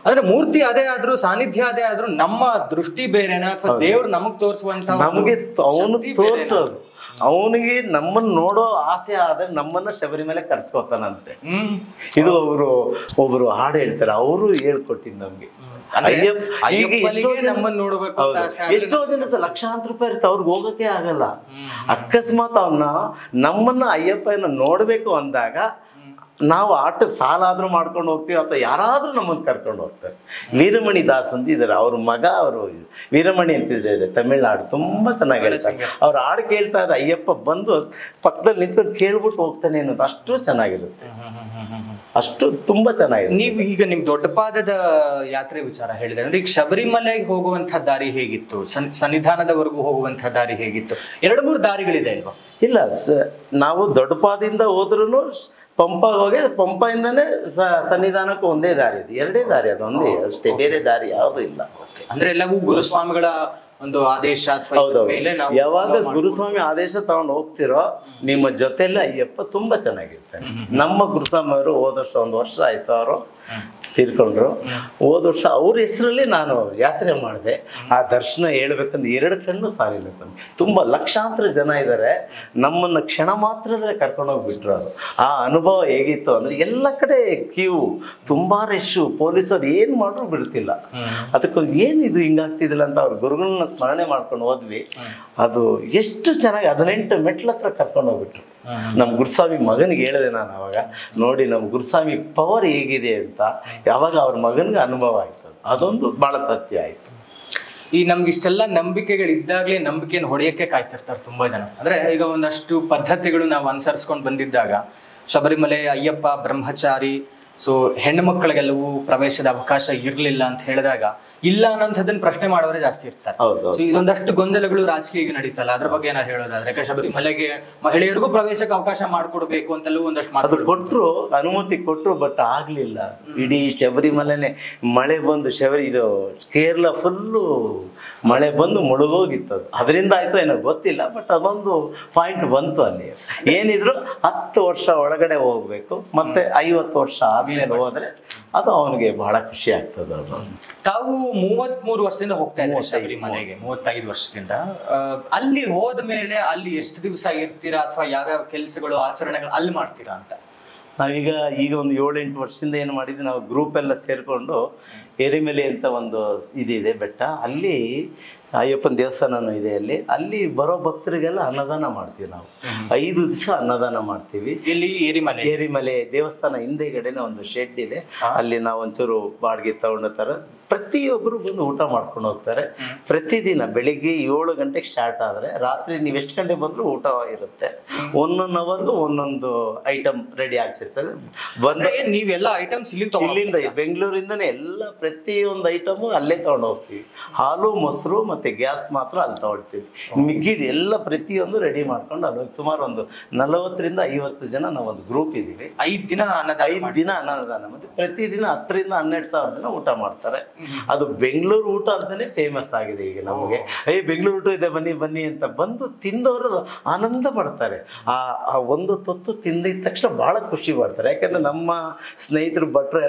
ಅಂದ್ರೆ ಮೂರ್ತಿ ಅದೇ ಆದ್ರೂ ಸಾನ್ನಿಧ್ಯ ಅದೇ ಆದ್ರೂ ನಮ್ಮ ದೃಷ್ಟಿ ಬೇರೆನಾ ಅಥವಾ ದೇವ್ರು ನಮಗ್ ತೋರಿಸುವಂತ ನಮಗೆ ಅವನು ತೋರ್ಸೋದು, ಅವನಿಗೆ ನಮ್ಮನ್ನ ನೋಡೋ ಆಸೆ ಆದ್ರೆ ನಮ್ಮನ್ನ ಶಬರಿಮಲೆ ಕರ್ಸ್ಕೊತಾನಂತೆ. ಇದು ಒಬ್ರು ಹಾಡು ಹೇಳ್ತಾರೆ, ಅವರು ಹೇಳ್ಕೊಟ್ಟಿದ್ ನಮ್ಗೆ. ಎಷ್ಟೋ ಜನ ಲಕ್ಷಾಂತರ ರೂಪಾಯಿ ಇರುತ್ತೆ, ಅವ್ರಿಗೆ ಹೋಗಕ್ಕೆ ಆಗಲ್ಲ. ಅಕಸ್ಮಾತ್ ನಮ್ಮನ್ನ ಅಯ್ಯಪ್ಪನ ನೋಡ್ಬೇಕು ಅಂದಾಗ ನಾವು ಆಟಕ್ಕೆ ಸಾಲ ಆದ್ರೂ ಮಾಡ್ಕೊಂಡು ಹೋಗ್ತೀವಿ, ಅಥವಾ ಯಾರಾದ್ರೂ ನಮ್ಮನ್ನು ಕರ್ಕೊಂಡು ಹೋಗ್ತಾರೆ. ವೀರಮಣಿ ದಾಸ್ ಅಂತ ಇದ್ದಾರೆ, ಅವ್ರ ಮಗ ಅವರು ವೀರಮಣಿ ಅಂತಿದ್ದಾರೆ, ತಮಿಳ್ನಾಡು, ತುಂಬಾ ಚೆನ್ನಾಗಿ ಹೇಳ್ತಾರೆ. ಅವ್ರು ಹಾಡು ಕೇಳ್ತಾ ಇದ್ರೆ ಅಯ್ಯಪ್ಪ ಬಂದು ಪಕ್ಕದಲ್ಲಿ ನಿಂತ್ಕೊಂಡು ಕೇಳ್ಬಿಟ್ಟು ಹೋಗ್ತಾನೆ ಅನ್ನೋದು ಅಷ್ಟು ಚೆನ್ನಾಗಿರುತ್ತೆ, ಅಷ್ಟು ತುಂಬಾ ಚೆನ್ನಾಗಿದೆ. ನೀವು ಈಗ ನಿಮ್ ದೊಡ್ಡಪಾದದ ಯಾತ್ರೆ ವಿಚಾರ ಹೇಳಿದ್ರೆ, ಅಂದ್ರೆ ಈಗ ಶಬರಿಮಲೆಗೆ ಹೋಗುವಂತಹ ದಾರಿ ಹೇಗಿತ್ತು, ಸನ್ನಿಧಾನದವರೆಗೂ ಹೋಗುವಂತಹ ದಾರಿ ಹೇಗಿತ್ತು? 2-3 ದಾರಿಗಳಿದೆ ಅಲ್ವಾ? ಇಲ್ಲ, ನಾವು ದೊಡ್ಡಪಾದಿಂದ ಹೋದ್ರೂ ಪಂಪಾಗ ಹೋಗಿ ಪಂಪದಿಂದನೇ ಸನ್ನಿಧಾನಕ್ಕೂ ಒಂದೇ ದಾರಿ ಇದೆ. 2 ದಾರಿ, ಅದು ಒಂದೇ ಅಷ್ಟೇ, ಬೇರೆ ದಾರಿ ಯಾವುದು ಇಲ್ಲ. ಅಂದ್ರೆ ಎಲ್ಲವೂ ಗುರುಸ್ವಾಮಿಗಳ ಒಂದು ಆದೇಶ. ಯಾವಾಗ ಗುರುಸ್ವಾಮಿ ಆದೇಶ ತಗೊಂಡು ಹೋಗ್ತಿರೋ ನಿಮ್ಮ ಜೊತೆಲೆ ಅಯ್ಯಪ್ಪ ತುಂಬಾ ಚೆನ್ನಾಗಿರ್ತಾರೆ. ನಮ್ಮ ಗುರುಸ್ವಾಮಿ ಅವರು ಹೋದ ವರ್ಷ 1 ವರ್ಷ ಆಯ್ತು ಅವರು ತೀರ್ಕೊಂಡ್ರು. ಹೋದ ವರ್ಷ ಅವ್ರ ಹೆಸರಲ್ಲಿ ನಾನು ಯಾತ್ರೆ ಮಾಡಿದೆ. ಆ ದರ್ಶನ ಹೇಳ್ಬೇಕಂದ್ರೆ 2 ಕಣ್ಣು ಸಾಲಿಲ್ಲ ಸ್ವಾಮಿ. ತುಂಬಾ ಲಕ್ಷಾಂತರ ಜನ ಇದ್ದಾರೆ, ನಮ್ಮನ್ನ ಕ್ಷಣ ಮಾತ್ರದಲ್ಲೇ ಕರ್ಕೊಂಡೋಗ್ಬಿಟ್ರು. ಅದು ಆ ಅನುಭವ ಹೇಗಿತ್ತು ಅಂದ್ರೆ ಎಲ್ಲ ಕಡೆ ಕ್ಯೂ, ತುಂಬಾ ರಶ್ಶು, ಪೊಲೀಸರು ಏನ್ ಮಾಡ್ರು ಬಿಡ್ತಿಲ್ಲ. ಅದಕ್ಕೆ ಏನಿದು ಹಿಂಗಾಗ್ತಿದಿಲ್ಲ ಅಂತ ಅವ್ರ ಗುರುಗಳನ್ನ ಸ್ಮರಣೆ ಮಾಡ್ಕೊಂಡು ಹೋದ್ವಿ. ಅದು ಎಷ್ಟು ಚೆನ್ನಾಗಿ 18 ಮೆಟ್ಲ ಹತ್ರ ಕರ್ಕೊಂಡು ಹೋಗ್ಬಿಟ್ರು. ನಮ್ಮ ಗುರುಸ್ವಾಮಿ ಮಗನಿಗೆ ಹೇಳಿದೆ ನಾನು ಅವಾಗ, ನೋಡಿ ನಮ್ಮ ಗುರುಸ್ವಾಮಿ ಪವರ್ ಹೇಗಿದೆ ಅಂತ. ಯಾವಾಗ ಅವ್ರ ಮಗನಿಗೆ ಅನುಭವ ಆಯ್ತು, ಅದೊಂದು ಬಹಳ ಸತ್ಯ ಆಯ್ತು. ಈ ನಮ್ಗೆ ಇಷ್ಟೆಲ್ಲ ನಂಬಿಕೆಗಳಿದ್ದಾಗ್ಲೇ ನಂಬಿಕೆಯನ್ನು ಹೊಡೆಯಕ್ಕೆ ಕಾಯ್ತಿರ್ತಾರೆ ತುಂಬಾ ಜನ. ಅಂದ್ರೆ ಈಗ ಒಂದಷ್ಟು ಪದ್ಧತಿಗಳು ನಾವು ಅನುಸರಿಸ್ಕೊಂಡು ಬಂದಿದ್ದಾಗ, ಶಬರಿಮಲೆ ಅಯ್ಯಪ್ಪ ಬ್ರಹ್ಮಚಾರಿ, ಸೊ ಹೆಣ್ಣು ಮಕ್ಕಳಿಗೆಲ್ಲವೂ ಪ್ರವೇಶದ ಅವಕಾಶ ಇರ್ಲಿಲ್ಲ ಅಂತ ಹೇಳಿದಾಗ ಇಲ್ಲ ಅನ್ನೋಂಥದ್ದನ್ನ ಪ್ರಶ್ನೆ ಮಾಡೋರೇ ಜಾಸ್ತಿ ಇರ್ತಾರೆ. ಸೊ ಇದೊಂದಷ್ಟು ಗೊಂದಲಗಳು ರಾಜಕೀಯ ನಡೀತಲ್ಲ, ಅದ್ರ ಬಗ್ಗೆ ಏನಾರು ಹೇಳೋದಾದ್ರೆ, ಯಾಕೆ ಶಬರಿಮಲೆಗೆ ಮಹಿಳೆಯರಿಗೂ ಪ್ರವೇಶಕ್ಕೆ ಅವಕಾಶ ಮಾಡ್ಕೊಡ್ಬೇಕು ಅಂತಲೂ ಒಂದಷ್ಟು ಮಾತು ಕೊಟ್ರು, ಅನುಮತಿ ಕೊಟ್ರು, ಬಟ್ ಆಗ್ಲಿಲ್ಲ. ಇಡೀ ಶಬರಿಮಲೆನೆ ಮಳೆ ಬಂದು ಇದು ಕೇರಳ ಫುಲ್ಲು ಮಳೆ ಬಂದು ಮುಳುಗೋಗಿತ್ತು. ಅದರಿಂದ ಆಯ್ತು ಏನೋ ಗೊತ್ತಿಲ್ಲ, ಬಟ್ ಅದೊಂದು ಪಾಯಿಂಟ್ ಬಂತು ಅಲ್ಲಿ. ಏನಿದ್ರು 10 ವರ್ಷ ಒಳಗಡೆ ಹೋಗ್ಬೇಕು, ಮತ್ತೆ 50 ವರ್ಷ ಆದ್ಮೇಲೆ ಹೋದ್ರೆ ಅದು ಅವನಿಗೆ ಬಹಳ ಖುಷಿ ಆಗ್ತದೆ. ಅದು ತಾವು 33 ವರ್ಷದಿಂದ ಹೋಗ್ತಾ ಇದ್ದಾರೆ ಶಬರಿಮಲೆಗೆ, 35 ವರ್ಷದಿಂದ. ಅಲ್ಲಿ ಹೋದ್ಮೇಲೆ ಅಲ್ಲಿ ಎಷ್ಟು ದಿವಸ ಇರ್ತೀರಾ, ಅಥವಾ ಯಾವ್ಯಾವ ಕೆಲಸಗಳು ಆಚರಣೆಗಳು ಅಲ್ಲಿ ಮಾಡ್ತೀರಾ ಅಂತ? ನಾವೀಗ ಒಂದು 7-8 ವರ್ಷದಿಂದ ಏನು ಮಾಡಿದ್ವಿ, ನಾವು ಗ್ರೂಪ್ ಎಲ್ಲ ಸೇರ್ಕೊಂಡು ಎರಿಮೆಲೆ ಅಂತ ಒಂದು ಇದಿದೆ ಬೆಟ್ಟ, ಅಲ್ಲಿ ಅಯ್ಯಪ್ಪನ ದೇವಸ್ಥಾನನೂ ಇದೆ. ಅಲ್ಲಿ ಬರೋ ಭಕ್ತರಿಗೆಲ್ಲ ಅನ್ನದಾನ ಮಾಡ್ತೀವಿ. ನಾವು 5 ದಿವಸ ಅನ್ನದಾನ ಮಾಡ್ತೀವಿ. ಇಲ್ಲಿ ಏರಿಮಲೆ ದೇವಸ್ಥಾನ ಹಿಂದೆಗಡೆನೆ ಒಂದು ಶೆಡ್ ಇದೆ, ಅಲ್ಲಿ ನಾವು ಒಂಚೂರು ಬಾಡಿಗೆ ತಗೊಂಡೋಗ್ತಾರೆ. ಪ್ರತಿಯೊಬ್ಬರು ಬಂದು ಊಟ ಮಾಡ್ಕೊಂಡು ಹೋಗ್ತಾರೆ. ಪ್ರತಿದಿನ ಬೆಳಿಗ್ಗೆ 7 ಗಂಟೆಗೆ ಸ್ಟಾರ್ಟ್ ಆದರೆ ರಾತ್ರಿ ನೀವು ಎಷ್ಟು ಗಂಟೆ ಬಂದರೂ ಊಟ ಇರುತ್ತೆ. 1 ಅವರ್ಗೂ ಒಂದೊಂದು ಐಟಮ್ ರೆಡಿ ಆಗ್ತಿರ್ತದೆ. ನೀವೆಲ್ಲ ಐಟಮ್ಸ್ ಇಲ್ಲಿಂದ ಬೆಂಗಳೂರಿಂದನೇ ಎಲ್ಲ ಪ್ರತಿಯೊಂದು ಐಟಮು ಅಲ್ಲೇ ತಗೊಂಡು ಹೋಗ್ತೀವಿ. ಹಾಲು, ಮೊಸರು ಮತ್ತೆ ಗ್ಯಾಸ್ ಮಾತ್ರ ಅಲ್ಲಿ ತಗೊಳ್ತೀವಿ. ಮಿಕ್ಕಿದ ಎಲ್ಲ ಪ್ರತಿಯೊಂದು ರೆಡಿ ಮಾಡ್ಕೊಂಡು ಅಲ್ಲಿ ಸುಮಾರು ಒಂದು 40ರಿಂದ 50 ಜನ ನಾವೊಂದು ಗ್ರೂಪ್ ಇದ್ದೀವಿ. 5 ದಿನ ಅನ್ನದಾನ. ಮತ್ತೆ ಪ್ರತಿದಿನ 10ರಿಂದ 12 ಸಾವಿರ ಜನ ಊಟ ಮಾಡ್ತಾರೆ. ಅದು ಬೆಂಗಳೂರು ಊಟ ಅಂತಾನೆ ಫೇಮಸ್ ಆಗಿದೆ ಈಗ ನಮಗೆ. ಬೆಂಗಳೂರು ಊಟ ಇದೆ, ಬನ್ನಿ ಅಂತ ಬಂದು ತಿಂದವರು ಆನಂದ ಪಡ್ತಾರೆ. ಆ ಒಂದು ತೊತ್ತು ತಿಂದಿದ ತಕ್ಷಣ ಬಹಳ ಖುಷಿ ಪಡ್ತಾರೆ. ಯಾಕಂದ್ರೆ ನಮ್ಮ ಸ್ನೇಹಿತರು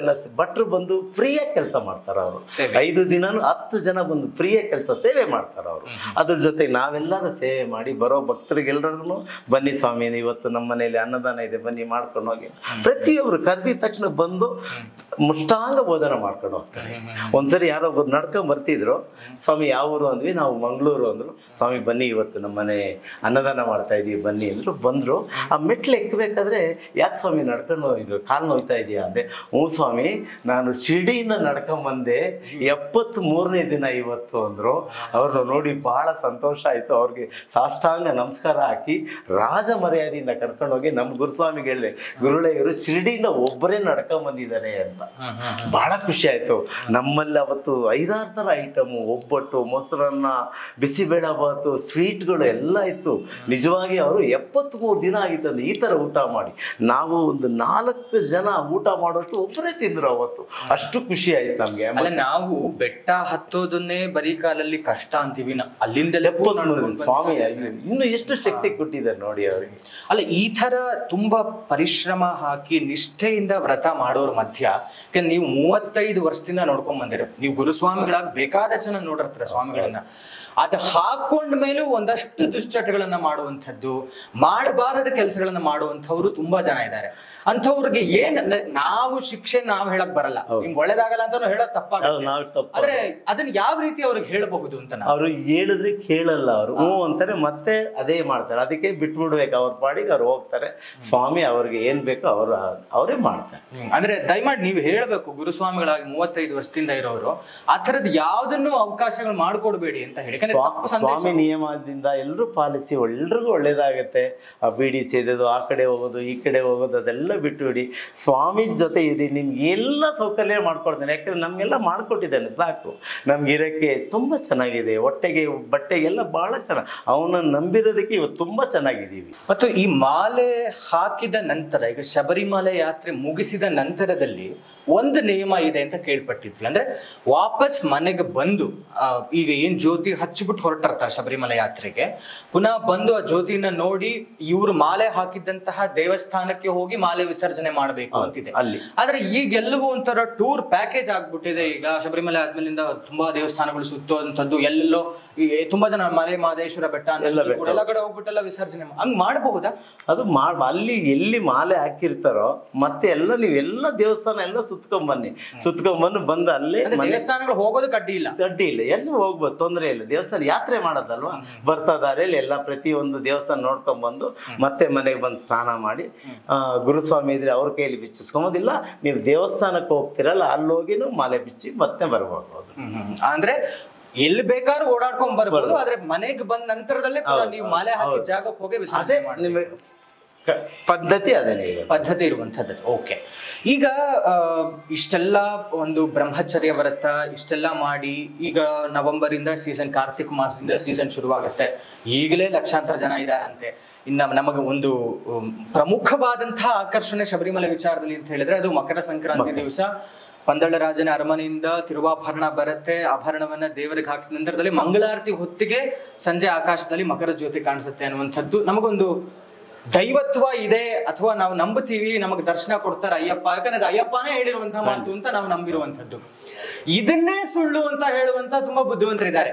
ಭಟ್ರು ಬಂದು ಫ್ರೀಯಾಗಿ ಕೆಲಸ ಮಾಡ್ತಾರೆ. ಅವರು 5 ದಿನಾನು 10 ಜನ ಬಂದು ಫ್ರೀಯಾಗಿ ಕೆಲಸ ಸೇವೆ ಮಾಡ್ತಾರೆ ಅವರು. ಅದ್ರ ಜೊತೆ ನಾವೆಲ್ಲರೂ ಸೇವೆ ಮಾಡಿ ಬರೋ ಭಕ್ತರಿಗೆಲ್ಲರೂ ಬನ್ನಿ ಸ್ವಾಮಿ, ಇವತ್ತು ನಮ್ಮ ಮನೆಯಲ್ಲಿ ಅನ್ನದಾನ ಇದೆ, ಬನ್ನಿ ಮಾಡ್ಕೊಂಡು ಹೋಗಿ. ಪ್ರತಿಯೊಬ್ರು ಕರೆದಿದ ತಕ್ಷಣ ಬಂದು ಮುಷ್ಟಾಂಗ ಭೋಜನ ಮಾಡ್ಕೊಂಡು ಹೋಗ್ತಾರೆ. ಒಂದ್ಸರಿ ಯಾರೋ ಒಬ್ಬರು ನಡ್ಕೊಂಡ್ ಬರ್ತಿದ್ರು, ಸ್ವಾಮಿ ಯಾವ ಊರು ಅಂದ್ವಿ, ನಾವು ಮಂಗಳೂರು ಅಂದ್ರು. ಸ್ವಾಮಿ ಬನ್ನಿ ಇವತ್ತು ನಮ್ಮನೆ ಅನ್ನದಾನ ಮಾಡ್ತಾ ಇದೀವಿ ಬನ್ನಿ ಅಂದ್ರು. ಬಂದ್ರು. ಆ ಮೆಟ್ಲು ಎಕ್ಕಬೇಕಾದ್ರೆ ಯಾಕೆ ಸ್ವಾಮಿ ನಡ್ಕೊಂಡು ಹೋಗಿದ್ರು, ಕಾಲು ನೋಯ್ತಾ ಇದೆಯಾ ಅಂದೆ. ಹ್ಞೂ ಸ್ವಾಮಿ, ನಾನು ಶಿರ್ಡಿಯಿಂದ ನಡ್ಕೊಂಡ್ ಬಂದೆ, 73ನೇ ದಿನ ಇವತ್ತು ಅಂದ್ರು. ಅವ್ರನ್ನ ನೋಡಿ ಬಹಳ ಸಂತೋಷ ಆಯ್ತು. ಅವ್ರಿಗೆ ಸಾಷ್ಟಾಂಗ ನಮಸ್ಕಾರ ಹಾಕಿ ರಾಜ ಮರ್ಯಾದೆಯಿಂದ ಕರ್ಕೊಂಡೋಗಿ ನಮ್ಮ ಗುರುಸ್ವಾಮಿಗೆ ಹೇಳಿದೆ, ಗುರುಳೆ ಇವರು ಶಿರ್ಡಿಯಿಂದ ಒಬ್ಬರೇ ನಡ್ಕೊಂಡ್ ಬಂದಿದ್ದಾರೆ ಅಂತ. ಬಹಳ ಖುಷಿ ಆಯ್ತು. ನಮ್ಮ ನಮ್ಮಲ್ಲಿ ಅವತ್ತು 5-6 ಥರ ಐಟಮು, ಒಬ್ಬಟ್ಟು, ಮೊಸರನ್ನ, ಬಿಸಿಬೇಳೆಬಾತು, ಸ್ವೀಟ್ಗಳು ಎಲ್ಲ ಇತ್ತು. ನಿಜವಾಗಿ ಅವರು 73 ದಿನ ಆಗಿತ್ತು ಈ ಥರ ಊಟ ಮಾಡಿ. ನಾವು ಒಂದು 4 ಜನ ಊಟ ಮಾಡೋಷ್ಟು ಒಬ್ಬರೇ ತಿಂದ್ರು ಅವತ್ತು. ಅಷ್ಟು ಖುಷಿ ಆಯ್ತು ನಮ್ಗೆ. ಅಲ್ಲ, ನಾವು ಬೆಟ್ಟ ಹತ್ತೋದನ್ನೇ ಬರೀ ಕಾಲಲ್ಲಿ ಕಷ್ಟ ಅಂತೀವಿ, ಅಲ್ಲಿಂದಲೇ ಸ್ವಾಮಿ ಇನ್ನು ಎಷ್ಟು ಶಕ್ತಿ ಕೊಟ್ಟಿದ್ದಾರೆ ನೋಡಿ ಅವರಿಗೆ. ಅಲ್ಲ, ಈ ತರ ತುಂಬಾ ಪರಿಶ್ರಮ ಹಾಕಿ ನಿಷ್ಠೆಯಿಂದ ವ್ರತ ಮಾಡೋರ ಮಧ್ಯ ನೀವು 35 ವರ್ಷದಿಂದ ನೋಡ್ಕೊಂಡ್ ಬಂದಿರ. ನೀವು ಗುರುಸ್ವಾಮಿಗಳಾಗಿ ಬೇಕಾದ ಜನ ನೋಡಿರ್ತಾರೆ ಸ್ವಾಮಿಗಳನ್ನ. ಅದು ಹಾಕೊಂಡ ಮೇಲೂ ಒಂದಷ್ಟು ದುಶ್ಚಟಗಳನ್ನ ಮಾಡುವಂಥದ್ದು, ಮಾಡಬಾರದ ಕೆಲಸಗಳನ್ನ ಮಾಡುವಂಥವ್ರು ತುಂಬಾ ಜನ ಇದ್ದಾರೆ. ಅಂಥವ್ರಿಗೆ ಏನಂದ್ರೆ ನಾವು ಶಿಕ್ಷೆ ನಾವು ಹೇಳಕ್ ಬರಲ್ಲ, ನಿಮ್ಗೆ ಒಳ್ಳೇದಾಗಲ್ಲ ಅಂತ ಹೇಳಕ್ ತಪ್ಪಾಗುತ್ತೆ. ಆದ್ರೆ ಅದನ್ನ ಯಾವ ರೀತಿ ಅವ್ರಿಗೆ ಹೇಳಬಹುದು ಅಂತ. ಅವ್ರು ಹೇಳಿದ್ರೆ ಕೇಳಲ್ಲ, ಅವರು ಹ್ಞೂ ಅಂತಾರೆ, ಮತ್ತೆ ಅದೇ ಮಾಡ್ತಾರೆ. ಅದಕ್ಕೆ ಬಿಟ್ಬಿಡ್ಬೇಕು, ಅವ್ರ ಪಾಡಿಗೆ ಅವ್ರು ಹೋಗ್ತಾರೆ. ಸ್ವಾಮಿ ಅವ್ರಿಗೆ ಏನ್ ಬೇಕೋ ಅವರೇ ಮಾಡ್ತಾರೆ. ಅಂದ್ರೆ ದಯಮಾಡಿ ನೀವು ಹೇಳ್ಬೇಕು, ಗುರುಸ್ವಾಮಿಗಳಾಗಿ 35 ವರ್ಷದಿಂದ ಇರೋರು ಆ ಥರದ್ ಯಾವ್ದನ್ನು ಅವಕಾಶಗಳು ಮಾಡ್ಕೊಡ್ಬೇಡಿ ಅಂತ ಹೇಳಿ. ಸ್ವಾಮಿ ನಿಯಮದಿಂದ ಎಲ್ಲರೂ ಪಾಲಿಸಿ, ಎಲ್ರಿಗೂ ಒಳ್ಳೇದಾಗತ್ತೆ. ಆ ಬೀಡಿ ಸೇದೋದು, ಆ ಕಡೆ ಹೋಗೋದು, ಈ ಕಡೆ ಹೋಗೋದು, ಅದೆಲ್ಲ ಬಿಟ್ಟುಬಿಡಿ. ಸ್ವಾಮಿ ಜೊತೆ ಇರಿ, ನಿಮ್ಗೆ ಎಲ್ಲ ಸೌಕರ್ಯ ಮಾಡ್ಕೊಡ್ತೇನೆ. ಯಾಕಂದ್ರೆ ನಮ್ಗೆಲ್ಲ ಮಾಡ್ಕೊಟ್ಟಿದ್ದಾನೆ, ಸಾಕು. ನಮ್ಗೆ ಇರಕ್ಕೆ ತುಂಬಾ ಚೆನ್ನಾಗಿದೆ, ಹೊಟ್ಟೆಗೆ ಬಟ್ಟೆಗೆಲ್ಲ ಬಹಳ ಚೆನ್ನಾಗಿ. ಅವನನ್ನು ನಂಬಿರೋದಕ್ಕೆ ಇವತ್ತು ತುಂಬಾ ಚೆನ್ನಾಗಿದ್ದೀವಿ. ಮತ್ತು ಈ ಮಾಲೆ ಹಾಕಿದ ನಂತರ, ಈಗ ಶಬರಿಮಲೆ ಯಾತ್ರೆ ಮುಗಿಸಿದ ನಂತರದಲ್ಲಿ ಒಂದು ನಿಯಮ ಇದೆ ಅಂತ ಕೇಳ್ಪಟ್ಟಿದ್ವಿ. ಅಂದ್ರೆ ವಾಪಸ್ ಮನೆಗೆ ಬಂದು ಈಗ ಏನ್ ಜ್ಯೋತಿ ಹಚ್ಚಿಬಿಟ್ಟು ಹೊರಟಿರ್ತಾರೆ ಶಬರಿಮಲೆ ಯಾತ್ರೆಗೆ, ಪುನಃ ಬಂದು ಆ ಜ್ಯೋತಿನ ನೋಡಿ ಇವ್ರು ಮಾಲೆ ಹಾಕಿದ್ದಂತಹ ದೇವಸ್ಥಾನಕ್ಕೆ ಹೋಗಿ ಮಾಲೆ ವಿಸರ್ಜನೆ ಮಾಡಬೇಕು ಅಂತಿದೆ ಅಲ್ಲಿ. ಆದ್ರೆ ಈಗೆಲ್ಲವೂ ಒಂಥರ ಟೂರ್ ಪ್ಯಾಕೇಜ್ ಆಗ್ಬಿಟ್ಟಿದೆ. ಈಗ ಶಬರಿಮಲೆ ಆದ್ಮೇಲಿಂದ ತುಂಬಾ ದೇವಸ್ಥಾನಗಳು ಸುತ್ತುವಂಥದ್ದು, ಎಲ್ಲೆಲ್ಲೋ ತುಂಬಾ ಜನ ಮಲೆ ಮಹದೇಶ್ವರ ಬೆಟ್ಟ ಎಲ್ಲ ಕಡೆ ಹೋಗ್ಬಿಟ್ಟೆಲ್ಲ ವಿಸರ್ಜನೆ ಹಂಗ್ ಮಾಡಬಹುದಾ? ಅದು ಅಲ್ಲಿ ಎಲ್ಲಿ ಮಾಲೆ ಹಾಕಿರ್ತಾರೋ ಮತ್ತೆ ಎಲ್ಲ ನೀವೆಲ್ಲ ದೇವಸ್ಥಾನ ಎಲ್ಲ ಸುತ್ಕೊಂಡ್ಬಂದು ಬಂದು ಅಲ್ಲೇ ದೇವಸ್ಥಾನಗಳು ಹೋಗೋದು ಕಡ್ಡಿ ಇಲ್ಲ ಎಲ್ಲಿ ಹೋಗ್ಬೋದು, ತೊಂದರೆ ಇಲ್ಲ. ದೇವಸ್ಥಾನ ಯಾತ್ರೆ ಮಾಡೋದಲ್ವಾ, ಬರ್ತಾ ದಾರಿಯಲ್ಲಿ ಎಲ್ಲ ಪ್ರತಿಯೊಂದು ದೇವಸ್ಥಾನ ನೋಡ್ಕೊಂಡ್ಬಂದು ಮತ್ತೆ ಮನೆಗೆ ಬಂದು ಸ್ನಾನ ಮಾಡಿ, ಗುರುಸ್ವಾಮಿ ಇದ್ರೆ ಅವ್ರ ಕೈಯಲ್ಲಿ ಬಿಚ್ಚಿಸ್ಕೊಂಬೋದಿಲ್ಲ. ನೀವು ದೇವಸ್ಥಾನಕ್ಕೆ ಹೋಗ್ತಿರಲ್ಲ, ಅಲ್ಲಿ ಹೋಗಿನೂ ಮಾಲೆ ಬಿಚ್ಚಿ ಮತ್ತೆ ಬರ್ಬೋದು. ಅಂದ್ರೆ ಎಲ್ಲಿ ಬೇಕಾದ್ರೂ ಓಡಾಡ್ಕೊಂಡ್ ಬರ್ಬೋದು, ಆದ್ರೆ ಮನೆಗೆ ಬಂದ ನಂತರದಲ್ಲೇ ನೀವು ಮಾಲೆ ಹಾಕಿ ಜಾಗಕ್ಕೆ ಹೋಗಿ ವಿಸರ್ಜನೆ ಮಾಡಿ ಪದ್ಧತಿ ಇರುವಂತದ್ದು. ಓಕೆ, ಈಗ ಇಷ್ಟೆಲ್ಲ ಒಂದು ಬ್ರಹ್ಮಚರ್ಯ ವ್ರತ ಇಷ್ಟೆಲ್ಲ ಮಾಡಿ, ಈಗ ನವೆಂಬರ್ ಇಂದ ಸೀಸನ್, ಕಾರ್ತಿಕ ಮಾಸದಿಂದ ಸೀಸನ್ ಶುರುವಾಗುತ್ತೆ. ಈಗಲೇ ಲಕ್ಷಾಂತರ ಜನ ಇದ್ದಾರಂತೆ. ಇನ್ನು ನಮಗೆ ಒಂದು ಪ್ರಮುಖವಾದಂತಹ ಆಕರ್ಷಣೆ ಶಬರಿಮಲೆ ವಿಚಾರದಲ್ಲಿ ಅಂತ ಹೇಳಿದ್ರೆ ಅದು ಮಕರ ಸಂಕ್ರಾಂತಿ ದಿವಸ ಪಂದಳರಾಜನ ಅರಮನೆಯಿಂದ ತಿರುವಾಭರಣ ಬರುತ್ತೆ. ಆಭರಣವನ್ನ ದೇವರಿಗೆ ಹಾಕಿದ ನಂತರದಲ್ಲಿ ಮಂಗಳಾರತಿ ಹೊತ್ತಿಗೆ ಸಂಜೆ ಆಕಾಶದಲ್ಲಿ ಮಕರ ಜ್ಯೋತಿ ಕಾಣಿಸುತ್ತೆ ಅನ್ನುವಂಥದ್ದು ನಮಗೊಂದು ದೈವತ್ವ ಇದೆ, ಅಥವಾ ನಾವು ನಂಬುತ್ತೀವಿ, ನಮಗೆ ದರ್ಶನ ಕೊಡ್ತಾರೆ ಅಯ್ಯಪ್ಪ, ಯಾಕಂದ್ರೆ ಅಯ್ಯಪ್ಪನೇ ಹೇಳಿರುವಂತಹ ಮಾತು ಅಂತ ನಾವು ನಂಬಿರುವಂಥದ್ದು. ಇದನ್ನೇ ಸುಳ್ಳು ಅಂತ ಹೇಳುವಂತ ತುಂಬಾ ಬುದ್ಧಿವಂತರಿದ್ದಾರೆ.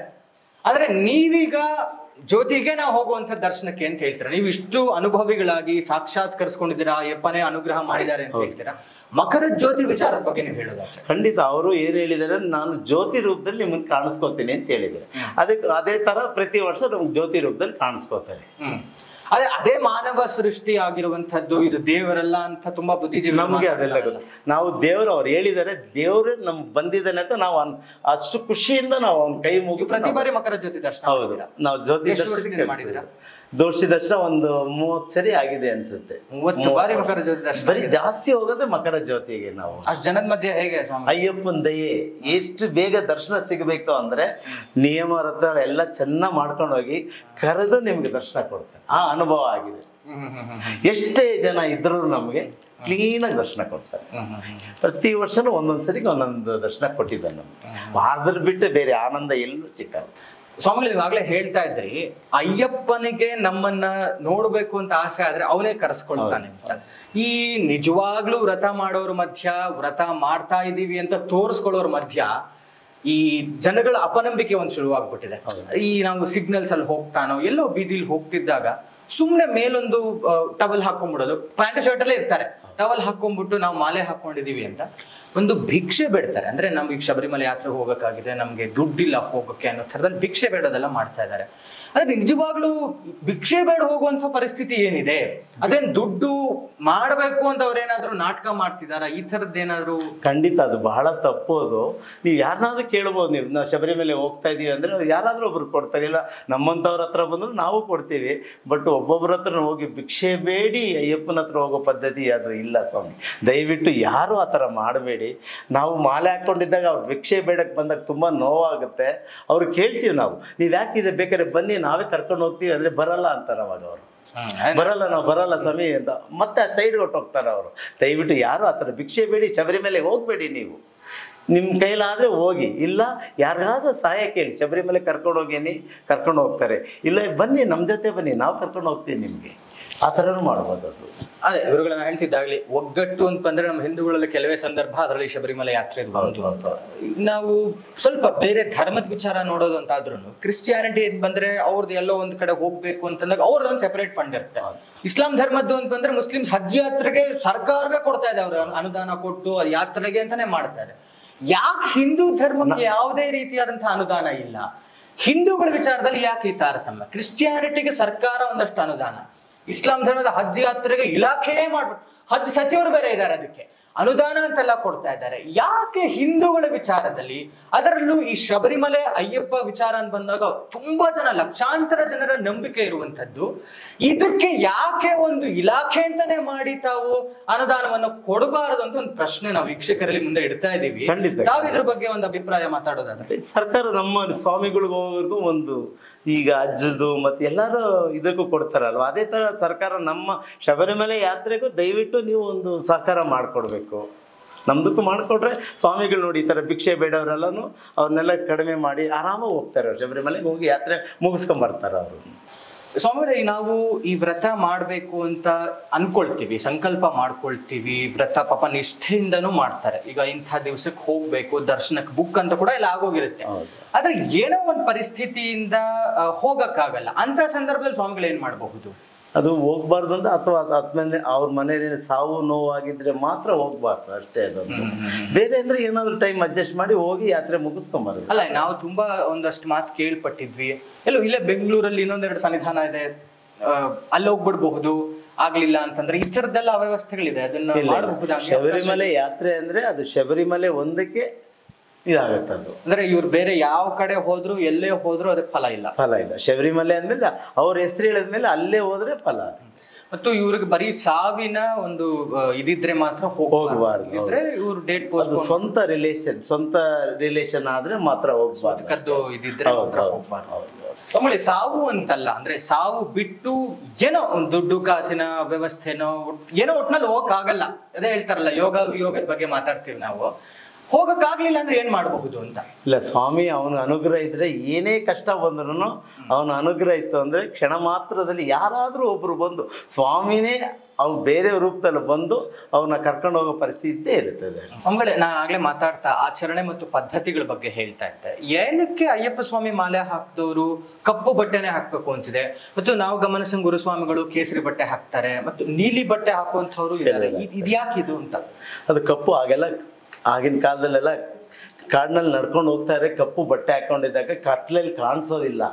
ಆದ್ರೆ ನೀವೀಗ ಜ್ಯೋತಿಗೆ ನಾವು ಹೋಗುವಂತ ದರ್ಶನಕ್ಕೆ ಅಂತ ಹೇಳ್ತೀರಾ, ನೀವು ಇಷ್ಟು ಅನುಭವಿಗಳಾಗಿ ಸಾಕ್ಷಾತ್ಕರಿಸ್ಕೊಂಡಿದ್ದೀರಾ, ಅಯ್ಯಪ್ಪನೇ ಅನುಗ್ರಹ ಮಾಡಿದ್ದಾರೆ ಅಂತ ಹೇಳ್ತೀರಾ. ಮಕರ ಜ್ಯೋತಿ ವಿಚಾರದ ಬಗ್ಗೆ ನೀವು ಹೇಳೋದಾದ್ರೆ? ಖಂಡಿತ ಅವರು ಏನ್ ಹೇಳಿದಾರೆ, ನಾನು ಜ್ಯೋತಿ ರೂಪದಲ್ಲಿ ನಿಮ್ಗೆ ಕಾಣಿಸ್ಕೋತೀನಿ ಅಂತ ಹೇಳಿದ್ದಾರೆ. ಅದೇ ತರ ಪ್ರತಿ ವರ್ಷ ನಮ್ಗೆ ಜ್ಯೋತಿ ರೂಪದಲ್ಲಿ ಕಾಣಿಸ್ಕೋತಾರೆ. ಅದೇ ಮಾನವ ಸೃಷ್ಟಿ ಆಗಿರುವಂತದ್ದು, ಇದು ದೇವರಲ್ಲ ಅಂತ ತುಂಬಾ ಬುದ್ಧಿಜೀವಿ ನಮ್ಗೆ ಅದೆಲ್ಲ ಗೊತ್ತು. ನಾವು ದೇವರು ಅವ್ರು ಹೇಳಿದ್ದಾರೆ, ದೇವ್ರು ನಮ್ಗೆ ಬಂದಿದ್ದಾನೆ ಅಂತ ನಾವು ಅಷ್ಟು ಖುಷಿಯಿಂದ ನಾವು ಅವ್ನ ಕೈ ಮುಗಿ ಪ್ರತಿ ಬಾರಿ ಮಕರ ಜ್ಯೋತಿ ದರ್ಶನ. ಹೌದು, ನಾವು ಜ್ಯೋತಿ ದರ್ಶನ ಮಾಡಿದ್ರ ದೋಷಿ ದರ್ಶನ ಒಂದು 30 ಸರಿ ಆಗಿದೆ ಅನ್ಸುತ್ತೆ. 30 ಬಾರಿ ಮಕರ ಜ್ಯೋತಿ ದರ್ಶನ. ಬರೀ ಜಾಸ್ತಿ ಹೋಗೋದೇ ಮಕರ ಜ್ಯೋತಿಗೆ. ನಾವು ಅಷ್ಟು ಜನದ ಮಧ್ಯೆ ಹೇಗೆ ಅಯ್ಯಪ್ಪನ ದಯೆ, ಎಷ್ಟು ಬೇಗ ದರ್ಶನ ಸಿಗಬೇಕು ಅಂದ್ರೆ ನಿಯಮ ವ್ರತ ಎಲ್ಲ ಚೆನ್ನಾಗಿ ಮಾಡ್ಕೊಂಡು ಹೋಗಿ ಕರೆದು ನಿಮ್ಗೆ ದರ್ಶನ ಕೊಡ್ತಾರೆ. ಆ ಅನುಭವ ಆಗಿದೆ. ಎಷ್ಟೇ ಜನ ಇದ್ರು ನಮ್ಗೆ ಕ್ಲೀನಾಗಿ ದರ್ಶನ ಕೊಡ್ತಾರೆ. ಪ್ರತಿ ವರ್ಷನೂ ಒಂದೊಂದ್ಸರಿಗೆ ಒಂದೊಂದು ದರ್ಶನ ಕೊಟ್ಟಿದ್ದಾರೆ ನಮ್ಗೆ. ವಾರದಲ್ಲಿ ಬಿಟ್ಟು ಬೇರೆ ಆನಂದ ಎಲ್ಲೂ ಸಿಕ್ಕಲ್ಲ. ಸ್ವಾಮಿಗಳು ನೀವಾಗ್ಲೇ ಹೇಳ್ತಾ ಇದ್ರಿ, ಅಯ್ಯಪ್ಪನಿಗೆ ನಮ್ಮನ್ನ ನೋಡ್ಬೇಕು ಅಂತ ಆಸೆ ಆದ್ರೆ ಅವನೇ ಕರೆಸ್ಕೊಳ್ತಾನೆ ಅಂತ. ಈ ನಿಜವಾಗ್ಲೂ ವ್ರತ ಮಾಡೋರ ಮಧ್ಯ, ವ್ರತ ಮಾಡ್ತಾ ಇದೀವಿ ಅಂತ ತೋರಿಸ್ಕೊಳ್ಳೋರ ಮಧ್ಯ ಈ ಜನಗಳ ಅಪನಂಬಿಕೆ ಒಂದು ಶುರುವಾಗ್ಬಿಟ್ಟಿದೆ. ಈ ನಾವು ಸಿಗ್ನಲ್ಸ್ ಅಲ್ಲಿ ಹೋಗ್ತಾನೋ ಎಲ್ಲೋ ಬೀದಿಲಿ ಹೋಗ್ತಿದ್ದಾಗ ಸುಮ್ನೆ ಮೇಲೊಂದು ಟವಲ್ ಹಾಕೊಂಡ್ಬಿಡೋದು, ಪ್ಯಾಂಟ್ ಶರ್ಟ್ ಅಲ್ಲೇ ಇರ್ತಾರೆ, ಟವಲ್ ಹಾಕೊಂಡ್ಬಿಟ್ಟು ನಾವು ಮಾಲೆ ಹಾಕೊಂಡಿದೀವಿ ಅಂತ ಒಂದು ಭಿಕ್ಷೆ ಬೇಡ್ತಾರೆ. ಅಂದ್ರೆ ನಮ್ಗೆ ಶಬರಿಮಲೆ ಯಾತ್ರೆಗೆ ಹೋಗಕ್ಕಾಗಿದೆ, ನಮ್ಗೆ ದುಡ್ಡಿಲ್ಲ ಹೋಗಕ್ಕೆ ಅನ್ನೋ ಥರದಲ್ಲಿ ಭಿಕ್ಷೆ ಬೇಡೋದೆಲ್ಲ ಮಾಡ್ತಾ ಇದ್ದಾರೆ. ಆದ್ರೆ ನಿಜವಾಗ್ಲೂ ಭಿಕ್ಷೆ ಬೇಡ ಹೋಗುವಂತ ಪರಿಸ್ಥಿತಿ ಏನಿದೆ? ಅದೇನ್ ದುಡ್ಡು ಮಾಡ್ಬೇಕು ಅಂತ ಅವ್ರೇನಾದ್ರು ನಾಟಕ ಮಾಡ್ತಿದಾರ? ಈ ತರದ್ದೇನಾದ್ರು? ಖಂಡಿತ ಅದು ಬಹಳ ತಪ್ಪೋದು. ನೀವು ಯಾರನ್ನಾದ್ರೂ ಕೇಳ್ಬೋದು, ನೀವು ನಾವು ಶಬರಿಮಲೆ ಹೋಗ್ತಾ ಇದೀವಿ ಅಂದ್ರೆ ಯಾರಾದ್ರೂ ಒಬ್ರು ಕೊಡ್ತಾರೆ, ಇಲ್ಲ ನಮ್ಮಂತವ್ರ ಹತ್ರ ಬಂದ್ರು ನಾವು ಕೊಡ್ತೀವಿ. ಬಟ್ ಒಬ್ಬೊಬ್ರ ಹತ್ರ ಹೋಗಿ ಭಿಕ್ಷೆ ಬೇಡಿ ಅಯ್ಯಪ್ಪನ ಹತ್ರ ಹೋಗೋ ಪದ್ಧತಿ ಅದು ಇಲ್ಲ ಸ್ವಾಮಿ. ದಯವಿಟ್ಟು ಯಾರು ಆ ಥರ ಮಾಡಬೇಡಿ. ಮಾಡಬೇಡಿ. ನಾವು ಮಾಲೆ ಹಾಕ್ಕೊಂಡಿದ್ದಾಗ ಅವ್ರು ಭಿಕ್ಷೆ ಬೇಡಕ್ಕೆ ಬಂದಾಗ ತುಂಬ ನೋವಾಗುತ್ತೆ. ಅವ್ರು ಕೇಳ್ತೀವಿ ನಾವು, ನೀವು ಯಾಕೆ ಇದೆ ಬೇಕಾದ್ರೆ ಬನ್ನಿ ನಾವೇ ಕರ್ಕೊಂಡು ಹೋಗ್ತೀವಿ ಅಂದರೆ ಬರಲ್ಲ ಅಂತಾರೆ ಅವಾಗ ಅವರು. ಬರಲ್ಲ, ನಾವು ಬರಲ್ಲ ಸಮಿ ಅಂತ ಮತ್ತೆ ಆ ಸೈಡ್ಗೆ ಹೊಟ್ಟೋಗ್ತಾರೆ ಅವರು. ದಯವಿಟ್ಟು ಯಾರು ಆ ಥರ ಭಿಕ್ಷೆ ಬೇಡಿ, ಶಬರಿಮಲೆಗೆ ಹೋಗಬೇಡಿ. ನೀವು ನಿಮ್ಮ ಕೈಲಾದರೆ ಹೋಗಿ, ಇಲ್ಲ ಯಾರಿಗಾದ್ರೂ ಸಹಾಯ ಕೇಳಿ, ಶಬರಿಮಲೆ ಕರ್ಕೊಂಡು ಹೋಗೇನಿ, ಕರ್ಕೊಂಡು ಹೋಗ್ತಾರೆ. ಇಲ್ಲ ಬನ್ನಿ ನಮ್ಮ ಜೊತೆ ಬನ್ನಿ, ನಾವು ಕರ್ಕೊಂಡು ಹೋಗ್ತೀವಿ ನಿಮಗೆ, ಆ ಥರನೂ ಮಾಡ್ಬೋದು. ಅದು ಅದೇ ಇವ್ರುಗಳನ್ನ ಹೇಳ್ತಿದ್ದಾಗಲಿ ಒಗ್ಗಟ್ಟು ಅಂತ ಬಂದ್ರೆ ನಮ್ಮ ಹಿಂದೂಗಳಲ್ಲಿ ಕೆಲವೇ ಸಂದರ್ಭ ಅದರಲ್ಲಿ ಶಬರಿಮಲೆ ಯಾತ್ರೆ ಇರ್ಬೋದು ಅಂತ. ನಾವು ಸ್ವಲ್ಪ ಬೇರೆ ಧರ್ಮದ ವಿಚಾರ ನೋಡೋದು ಅಂತ ಆದ್ರೂ ಕ್ರಿಶ್ಚಿಯಾನಿಟಿ ಬಂದ್ರೆ ಅವ್ರದ್ದು ಎಲ್ಲೋ ಒಂದ್ ಕಡೆ ಹೋಗ್ಬೇಕು ಅಂತಂದಾಗ ಅವ್ರದ್ದೊಂದು ಸೆಪರೇಟ್ ಫಂಡ್ ಇರುತ್ತೆ. ಇಸ್ಲಾಂ ಧರ್ಮದ್ದು ಅಂತ ಬಂದ್ರೆ ಮುಸ್ಲಿಮ್ಸ್ ಹಜ್ ಯಾತ್ರೆಗೆ ಸರ್ಕಾರವೇ ಕೊಡ್ತಾ ಇದೆ, ಅವ್ರ ಅನುದಾನ ಕೊಟ್ಟು ಅದು ಯಾತ್ರೆಗೆ ಅಂತಾನೆ ಮಾಡ್ತಾರೆ. ಯಾಕೆ ಹಿಂದೂ ಧರ್ಮಕ್ಕೆ ಯಾವುದೇ ರೀತಿಯಾದಂತಹ ಅನುದಾನ ಇಲ್ಲ? ಹಿಂದೂಗಳ ವಿಚಾರದಲ್ಲಿ ಯಾಕೆ ಈ ತಾರತಮ್ಯ? ಕ್ರಿಶ್ಚಿಯಾನಿಟಿಗೆ ಸರ್ಕಾರ ಒಂದಷ್ಟು ಅನುದಾನ, ಇಸ್ಲಾಂ ಧರ್ಮದ ಹಜ್ ಯಾತ್ರೆಗೆ ಇಲಾಖೆಯೇ ಮಾಡ್ಬಿಟ್ಟು ಹಜ್ ಸಚಿವರು ಬೇರೆ ಇದ್ದಾರೆ, ಅದಕ್ಕೆ ಅನುದಾನ ಅಂತೆಲ್ಲ ಕೊಡ್ತಾ ಇದ್ದಾರೆ. ಯಾಕೆ ಹಿಂದೂಗಳ ವಿಚಾರದಲ್ಲಿ, ಅದರಲ್ಲೂ ಈ ಶಬರಿಮಲೆ ಅಯ್ಯಪ್ಪ ವಿಚಾರ ಅಂತ ಬಂದಾಗ ತುಂಬಾ ಜನ, ಲಕ್ಷಾಂತರ ಜನರ ನಂಬಿಕೆ ಇರುವಂತದ್ದು, ಇದಕ್ಕೆ ಯಾಕೆ ಒಂದು ಇಲಾಖೆ ಅಂತಾನೆ ಮಾಡಿ ತಾವು ಅನುದಾನವನ್ನು ಕೊಡಬಾರದು ಅಂತ ಒಂದು ಪ್ರಶ್ನೆ ನಾವು ವೀಕ್ಷಕರಲ್ಲಿ ಮುಂದೆ ಇಡ್ತಾ ಇದ್ದೀವಿ. ತಾವು ಇದ್ರ ಬಗ್ಗೆ ಒಂದು ಅಭಿಪ್ರಾಯ ಮಾತಾಡೋದಾದ್ರೆ? ಸರ್ಕಾರ ನಮ್ಮ ಸ್ವಾಮಿಗಳಿಗೆ ಹೋಗೋರ್ಗು ಒಂದು ಈಗ ಅಜ್ಜದು ಮತ್ತೆ ಎಲ್ಲರೂ ಇದಕ್ಕೂ ಕೊಡ್ತಾರಲ್ವ, ಅದೇ ತರ ಸರ್ಕಾರ ನಮ್ಮ ಶಬರಿಮಲೆ ಯಾತ್ರೆಗೂ ದಯವಿಟ್ಟು ನೀವು ಒಂದು ಸಹಕಾರ ಮಾಡಿಕೊಡ್ಬೇಕು. ನಮ್ದಕ್ಕೂ ಮಾಡಿಕೊಟ್ರೆ ಸ್ವಾಮಿಗಳು ನೋಡಿ ಈ ಥರ ಭಿಕ್ಷೆ ಬೇಡವರೆಲ್ಲನೂ ಅವ್ರನ್ನೆಲ್ಲ ಕಡಿಮೆ ಮಾಡಿ ಆರಾಮಾಗಿ ಹೋಗ್ತಾರೆ, ಅವ್ರು ಶಬರಿಮಲೆಗೆ ಹೋಗಿ ಯಾತ್ರೆ ಮುಗಿಸ್ಕೊಂಬರ್ತಾರೆ ಅವರು. ಸ್ವಾಮಿಗಳೇ, ನಾವು ಈ ವ್ರತ ಮಾಡ್ಬೇಕು ಅಂತ ಅನ್ಕೊಳ್ತೀವಿ, ಸಂಕಲ್ಪ ಮಾಡ್ಕೊಳ್ತೀವಿ, ವ್ರತ ಪಾಪ ನಿಷ್ಠೆಯಿಂದನೂ ಮಾಡ್ತಾರೆ. ಈಗ ಇಂಥ ದಿವ್ಸಕ್ಕೆ ಹೋಗ್ಬೇಕು, ದರ್ಶನಕ್ಕೆ ಬುಕ್ ಅಂತ ಕೂಡ ಎಲ್ಲ ಆಗೋಗಿರುತ್ತೆ. ಆದ್ರೆ ಏನೋ ಒಂದು ಪರಿಸ್ಥಿತಿಯಿಂದ ಹೋಗಕ್ಕಾಗಲ್ಲ, ಅಂತ ಸಂದರ್ಭದಲ್ಲಿ ಸ್ವಾಮಿಗಳು ಏನ್ ಮಾಡಬಹುದು? ಅದು ಹೋಗ್ಬಾರ್ದು ಅಂತ, ಅಥವಾ ಅದ್ಮೇಲೆ ಅವ್ರ ಮನೆಯಲ್ಲಿ ಸಾವು ನೋವಾಗಿದ್ರೆ ಮಾತ್ರ ಹೋಗ್ಬಾರ್ದು ಅಷ್ಟೇ. ಅದೊಂದು ಬೇರೆ ಅಂದ್ರೆ ಏನಾದ್ರು ಟೈಮ್ ಅಡ್ಜಸ್ಟ್ ಮಾಡಿ ಹೋಗಿ ಯಾತ್ರೆ ಮುಗಿಸ್ಕೊಂಬಾರ್ದು. ಅಲ್ಲ, ನಾವು ತುಂಬಾ ಒಂದಷ್ಟು ಮಾತು ಕೇಳ್ಪಟ್ಟಿದ್ವಿ, ಎಲ್ಲೋ ಇಲ್ಲೇ ಬೆಂಗಳೂರಲ್ಲಿ ಇನ್ನೊಂದೆರಡು ಸನ್ನಿಧಾನ ಇದೆ, ಅಲ್ಲಿ ಹೋಗ್ಬಿಡ್ಬಹುದು, ಆಗ್ಲಿಲ್ಲ ಅಂತಂದ್ರೆ ಈ ತರದ್ದೆಲ್ಲ ಅವ್ಯವಸ್ಥೆಗಳಿದೆ, ಅದನ್ನ ಮಾಡಬಹುದು. ಶಬರಿಮಲೆ ಯಾತ್ರೆ ಅಂದ್ರೆ ಅದು ಶಬರಿಮಲೆ ಒಂದಕ್ಕೆ ಇದಾಗತ್ತೆ. ಅದು ಅಂದ್ರೆ ಇವ್ರು ಬೇರೆ ಯಾವ ಕಡೆ ಹೋದ್ರು, ಎಲ್ಲೇ ಹೋದ್ರು ಅದಕ್ಕೆ ಫಲ ಇಲ್ಲ. ಶಬರಿಮಲೆ ಅಂದ್ಮೇಲೆ ಅವ್ರ ಹೆಸರು ಹೇಳಿದ್ಮೇಲೆ ಅಲ್ಲೇ ಹೋದ್ರೆ ಫಲ. ಮತ್ತು ಇವ್ರಿಗೆ ಬರೀ ಸಾವಿನ ಒಂದು ಇದಿದ್ರೆ ಮಾತ್ರ ಹೋಗಬಾರ್ದು. ಇವ್ರು ಡೇಟ್ ಪೋಸ್ಟ್ ಸ್ವಂತ ರಿಲೇಷನ್ ಆದ್ರೆ ಮಾತ್ರ ಹೋಗ್ಬಾರ್ದು. ಇದಿದ್ರೆ ಹೋಗ್ಬಾರ್ದು. ಸಾವು ಅಂತಲ್ಲ, ಅಂದ್ರೆ ಸಾವು ಬಿಟ್ಟು ಏನೋ ಒಂದು ದುಡ್ಡು ಕಾಸಿನ ವ್ಯವಸ್ಥೆನೋ ಏನೋ ಒಟ್ನಲ್ಲಿ ಹೋಗಕ್ ಆಗಲ್ಲ. ಅದೇ ಹೇಳ್ತಾರಲ್ಲ, ಯೋಗದ ಬಗ್ಗೆ ಮಾತಾಡ್ತೀವಿ ನಾವು. ಹೋಗಕ್ಕಾಗ್ಲಿಲ್ಲ ಅಂದ್ರೆ ಏನ್ ಮಾಡಬಹುದು ಅಂತ. ಇಲ್ಲ, ಸ್ವಾಮಿ ಅವನ ಅನುಗ್ರಹ ಇದ್ರೆ ಏನೇ ಕಷ್ಟ ಬಂದ್ರು ಅವನ ಅನುಗ್ರಹ ಇತ್ತು ಅಂದ್ರೆ ಕ್ಷಣ ಮಾತ್ರದಲ್ಲಿ ಯಾರಾದ್ರೂ ಒಬ್ರು ಬಂದು ಸ್ವಾಮಿನೇ ಅವ್ರು ಬೇರೆ ರೂಪದಲ್ಲಿ ಬಂದು ಅವನ್ನ ಕರ್ಕೊಂಡು ಹೋಗೋ ಪರಿಸ್ಥಿತಿ ಇರುತ್ತದೆ. ನಾ ಆಗ್ಲೇ ಮಾತಾಡ್ತಾ ಆಚರಣೆ ಮತ್ತು ಪದ್ಧತಿಗಳ ಬಗ್ಗೆ ಹೇಳ್ತಾ ಇದ್ದೆ. ಏನಕ್ಕೆ ಅಯ್ಯಪ್ಪ ಸ್ವಾಮಿ ಮಾಲೆ ಹಾಕಿದವರು ಕಪ್ಪು ಬಟ್ಟೆನೆ ಹಾಕ್ಬೇಕು ಅಂತಿದೆ, ಮತ್ತು ನಾವು ಗಮನಿಸ ಗುರುಸ್ವಾಮಿಗಳು ಕೇಸರಿ ಬಟ್ಟೆ ಹಾಕ್ತಾರೆ, ಮತ್ತು ನೀಲಿ ಬಟ್ಟೆ ಹಾಕುವಂಥವ್ರು ಇದ್ದಾರೆ. ಇದ್ಯಾಕಿದು ಅಂತ? ಅದು ಕಪ್ಪು ಆಗೆಲ್ಲ ಆಗಿನ ಕಾಲದಲ್ಲೆಲ್ಲ ಕಾಡಿನಲ್ಲಿ ನಡ್ಕೊಂಡು ಹೋಗ್ತಾರೆ, ಕಪ್ಪು ಬಟ್ಟೆ ಹಾಕೊಂಡಿದ್ದಾಗ ಕತ್ಲಲ್ಲಿ ಕಾಣಿಸೋದಿಲ್ಲ,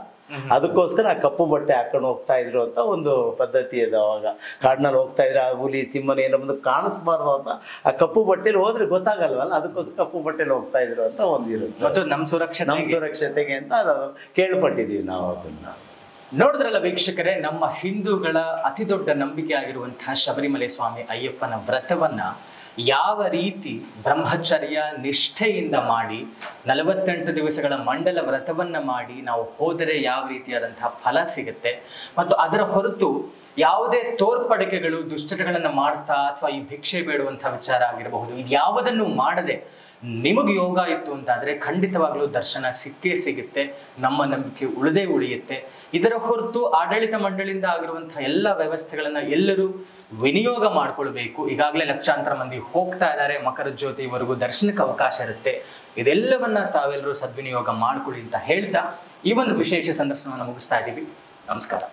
ಅದಕ್ಕೋಸ್ಕರ ಆ ಕಪ್ಪು ಬಟ್ಟೆ ಹಾಕೊಂಡು ಹೋಗ್ತಾ ಇದ್ರು ಅಂತ ಒಂದು ಪದ್ಧತಿ ಇದೆ. ಅವಾಗ ಕಾಡಿನಲ್ಲಿ ಹೋಗ್ತಾ ಇದ್ರೆ ಆ ಹುಲಿ ಸಿಂಹನ ಏನೋ ಬಂದು ಕಾಣಿಸ್ಬಾರ್ದು ಅಂತ ಆ ಕಪ್ಪು ಬಟ್ಟೆಲಿ ಹೋದ್ರೆ ಗೊತ್ತಾಗಲ್ವಲ್ಲ, ಅದಕ್ಕೋಸ್ಕರ ಕಪ್ಪು ಬಟ್ಟೆಲಿ ಹೋಗ್ತಾ ಇದ್ರು ಅಂತ ಒಂದು ಇರುತ್ತೆ. ನಮ್ಮ ಸುರಕ್ಷತೆಗೆ ಅಂತ ಅದು ಕೇಳ್ಪಟ್ಟಿದೀವಿ ನಾವು. ಅದನ್ನ ನೋಡಿದ್ರಲ್ಲ ವೀಕ್ಷಕರೇ, ನಮ್ಮ ಹಿಂದೂಗಳ ಅತಿ ದೊಡ್ಡ ನಂಬಿಕೆ ಆಗಿರುವಂತಹ ಶಬರಿಮಲೆ ಸ್ವಾಮಿ ಅಯ್ಯಪ್ಪನ ವ್ರತವನ್ನ ಯಾವ ರೀತಿ ಬ್ರಹ್ಮಚರ್ಯ ನಿಷ್ಠೆಯಿಂದ ಮಾಡಿ 48 ದಿವಸಗಳ ಮಂಡಲ ವ್ರತವನ್ನ ಮಾಡಿ ನಾವು ಹೋದರೆ ಯಾವ ರೀತಿಯಾದಂತಹ ಫಲ ಸಿಗುತ್ತೆ, ಮತ್ತು ಅದರ ಹೊರತು ಯಾವುದೇ ತೋರ್ಪಡಿಕೆಗಳು ದುಶ್ಚಟಗಳನ್ನು ಮಾಡ್ತಾ ಅಥವಾ ಈ ಭಿಕ್ಷೆ ಬೇಡುವಂತಹ ವಿಚಾರ ಆಗಿರಬಹುದು, ಇದು ಯಾವುದನ್ನು ಮಾಡದೆ ನಿಮಗೆ ಯೋಗ ಇತ್ತು ಅಂತಾದ್ರೆ ಖಂಡಿತವಾಗ್ಲೂ ದರ್ಶನ ಸಿಕ್ಕೇ ಸಿಗುತ್ತೆ, ನಮ್ಮ ನಂಬಿಕೆ ಉಳಿದೇ ಉಳಿಯುತ್ತೆ. ಇದರ ಹೊರತು ಆಡಳಿತ ಮಂಡಳಿಯಿಂದ ಆಗಿರುವಂತಹ ಎಲ್ಲ ವ್ಯವಸ್ಥೆಗಳನ್ನ ಎಲ್ಲರೂ ವಿನಿಯೋಗ ಮಾಡ್ಕೊಳ್ಬೇಕು. ಈಗಾಗಲೇ ಲಕ್ಷಾಂತರ ಮಂದಿ ಹೋಗ್ತಾ ಇದ್ದಾರೆ, ಮಕರ ಜ್ಯೋತಿವರೆಗೂ ದರ್ಶನಕ್ಕೆ ಅವಕಾಶ ಇರುತ್ತೆ. ಇದೆಲ್ಲವನ್ನ ತಾವೆಲ್ಲರೂ ಸದ್ವಿನಿಯೋಗ ಮಾಡ್ಕೊಳ್ಳಿ ಅಂತ ಹೇಳ್ತಾ ಈ ಒಂದು ವಿಶೇಷ ಸಂದರ್ಶನವನ್ನು ಮುಗಿಸ್ತಾ ಇದ್ದೀವಿ. ನಮಸ್ಕಾರ.